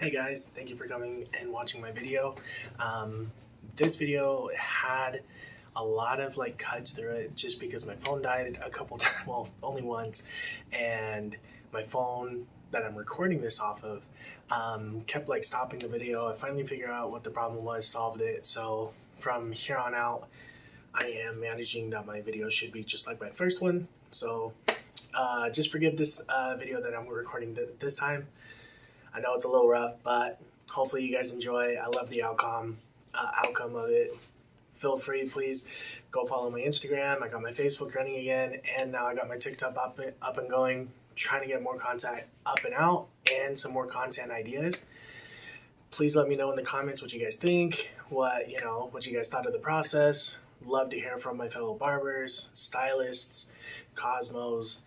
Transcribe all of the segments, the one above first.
Hey guys, thank you for coming and watching my video. This video had a lot of cuts through it just because my phone died a couple times, well, only once, and my phone that I'm recording this off of kept stopping the video. I finally figured out what the problem was, solved it. So from here on out, I am managing that my video should be just like my first one. So just forgive this video that I'm recording this time. I know it's a little rough, but hopefully you guys enjoy. I love the outcome of it. Feel free, please go follow my Instagram. I got my Facebook running again, and now I got my TikTok up and going. Trying to get more content up and out and some more content ideas. Please let me know in the comments what you guys think, what you guys thought of the process. Love to hear from my fellow barbers, stylists, cosmos.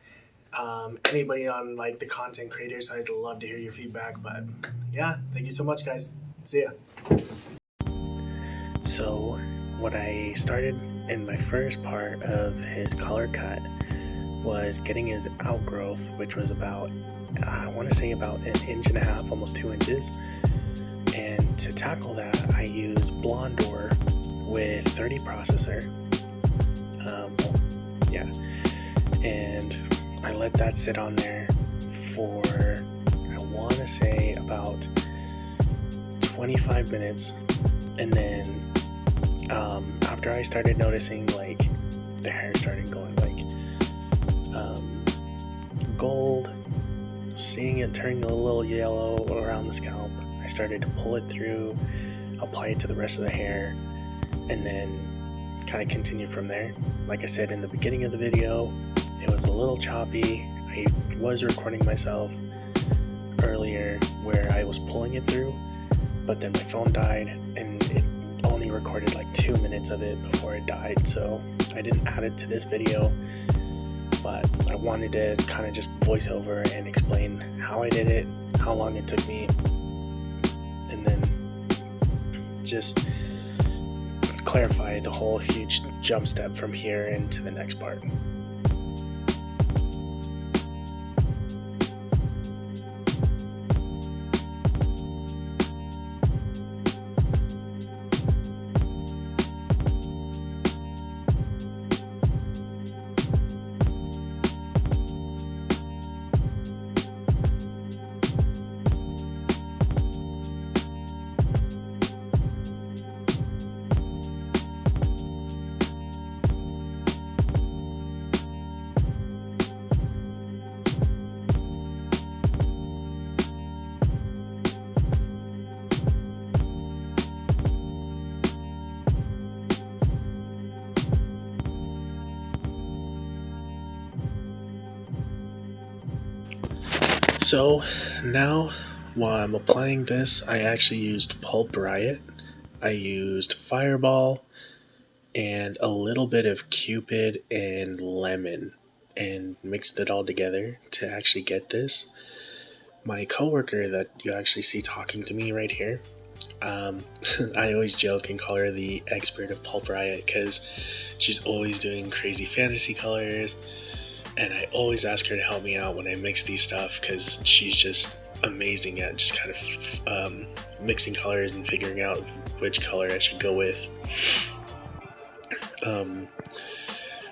Anybody on the content creator side, I'd love to hear your feedback. But yeah, thank you so much, guys. See ya. So what I started in my first part of his color cut was getting his outgrowth, which was about, I want to say about 1.5 inches, almost 2 inches. And to tackle that, I used Blondor with 30 processor. And I let that sit on there for, I want to say about 25 minutes. And then after I started noticing the hair started going gold, seeing it turning a little yellow around the scalp, I started to pull it through, apply it to the rest of the hair, and then kind of continue from there. Like I said in the beginning of the video, it was a little choppy. I was recording myself earlier where I was pulling it through, but then my phone died and it only recorded 2 minutes of it before it died, so I didn't add it to this video. But I wanted to kind of just voice over and explain how I did it, how long it took me, and then just clarify the whole huge jump step from here into the next part. So now while I'm applying this, I actually used Pulpriot, I used Fireball, and a little bit of Cupid and Lemon, and mixed it all together to actually get this. My coworker that you actually see talking to me right here, I always joke and call her the expert of Pulpriot because she's always doing crazy fantasy colors. And I always ask her to help me out when I mix these stuff because she's just amazing at just kind of mixing colors and figuring out which color I should go with.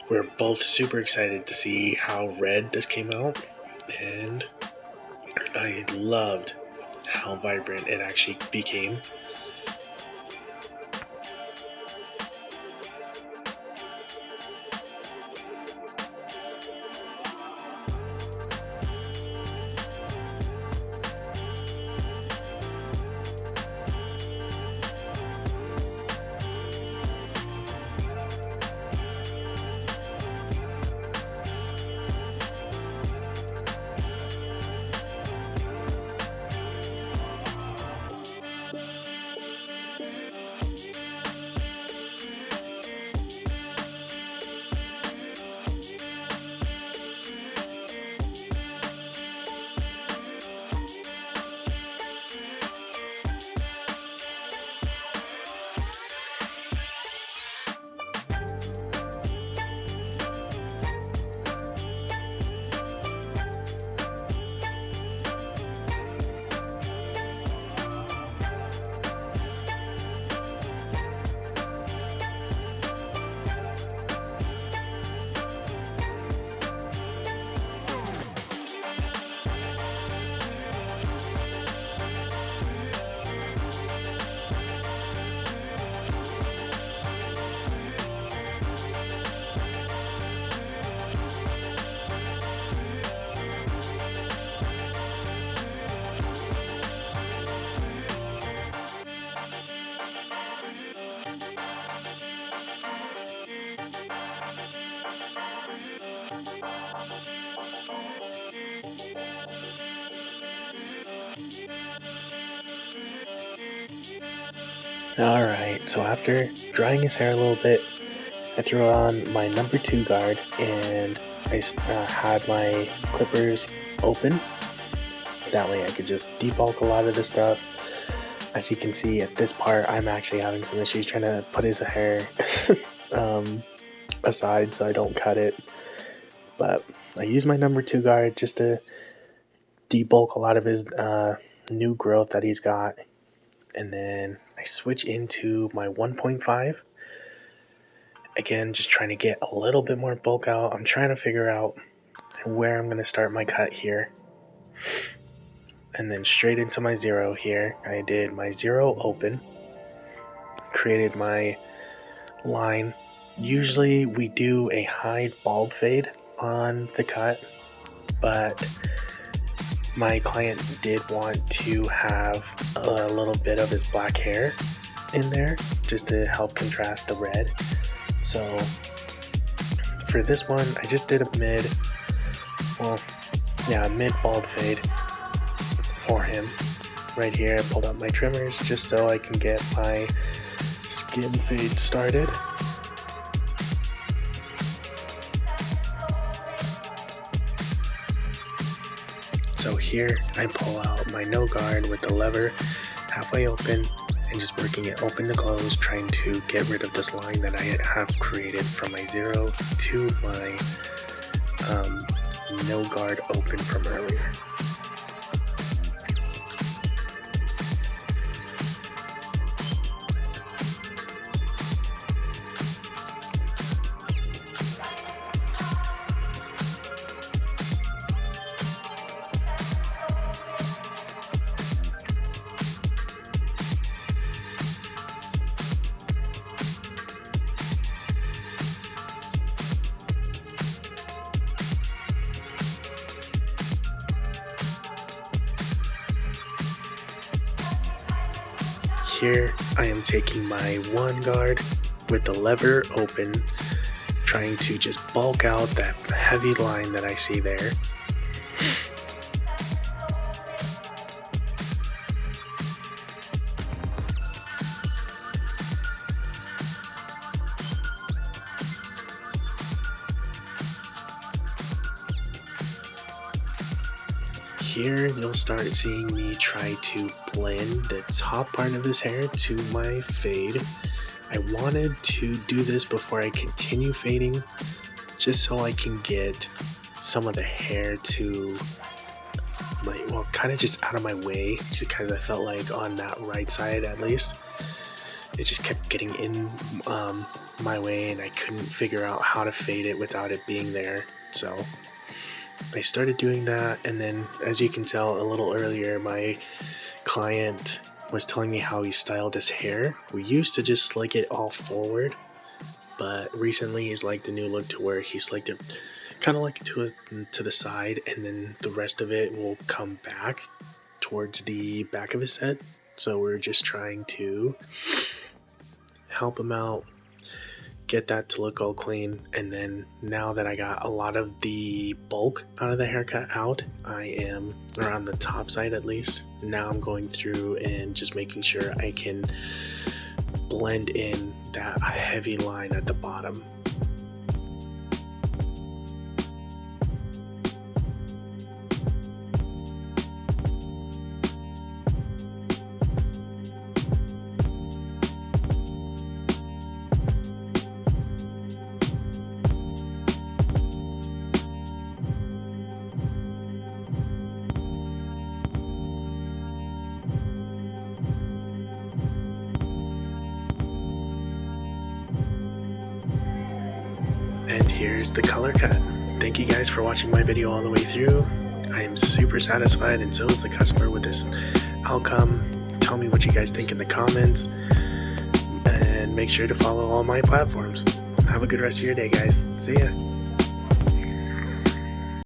We're both super excited to see how red this came out, and I loved how vibrant it actually became. Alright, so after drying his hair a little bit, I threw on my number 2 guard, and I had my clippers open. That way I could just debulk a lot of the stuff. As you can see at this part, I'm actually having some issues trying to put his hair aside so I don't cut it. But I use my number 2 guard just to debulk a lot of his new growth that he's got. And then I switch into my 1.5. Again, just trying to get a little bit more bulk out. I'm trying to figure out where I'm going to start my cut here. And then straight into my 0 here. I did my 0 open. Created my line. Usually we do a high bald fade on the cut, but my client did want to have a little bit of his black hair in there just to help contrast the red. So for this one, I just did a mid bald fade for him. Right here, I pulled up my trimmers just so I can get my skin fade started. So here I pull out my no guard with the lever halfway open and just working it open to close, trying to get rid of this line that I have created from my 0 to my no guard open from earlier. Here I am taking my 1 guard with the lever open, trying to just bulk out that heavy line that I see there. Here you'll start seeing me try to blend the top part of his hair to my fade. I wanted to do this before I continue fading, just so I can get some of the hair to kind of just out of my way, because I felt like on that right side at least, it just kept getting in my way and I couldn't figure out how to fade it without it being there. So I started doing that, and then as you can tell a little earlier, my client was telling me how he styled his hair. We used to just slick it all forward, but recently he's liked the new look to where he slicked it kind of like to the side, and then the rest of it will come back towards the back of his head. So we're just trying to help him out, get that to look all clean. And then now that I got a lot of the bulk out of the haircut out, I am around the top side at least. Now I'm going through and just making sure I can blend in that heavy line at the bottom. And here's the color cut. Thank you guys for watching my video all the way through. I am super satisfied, and so is the customer with this outcome. Tell me what you guys think in the comments, and make sure to follow all my platforms. Have a good rest of your day, guys. See ya.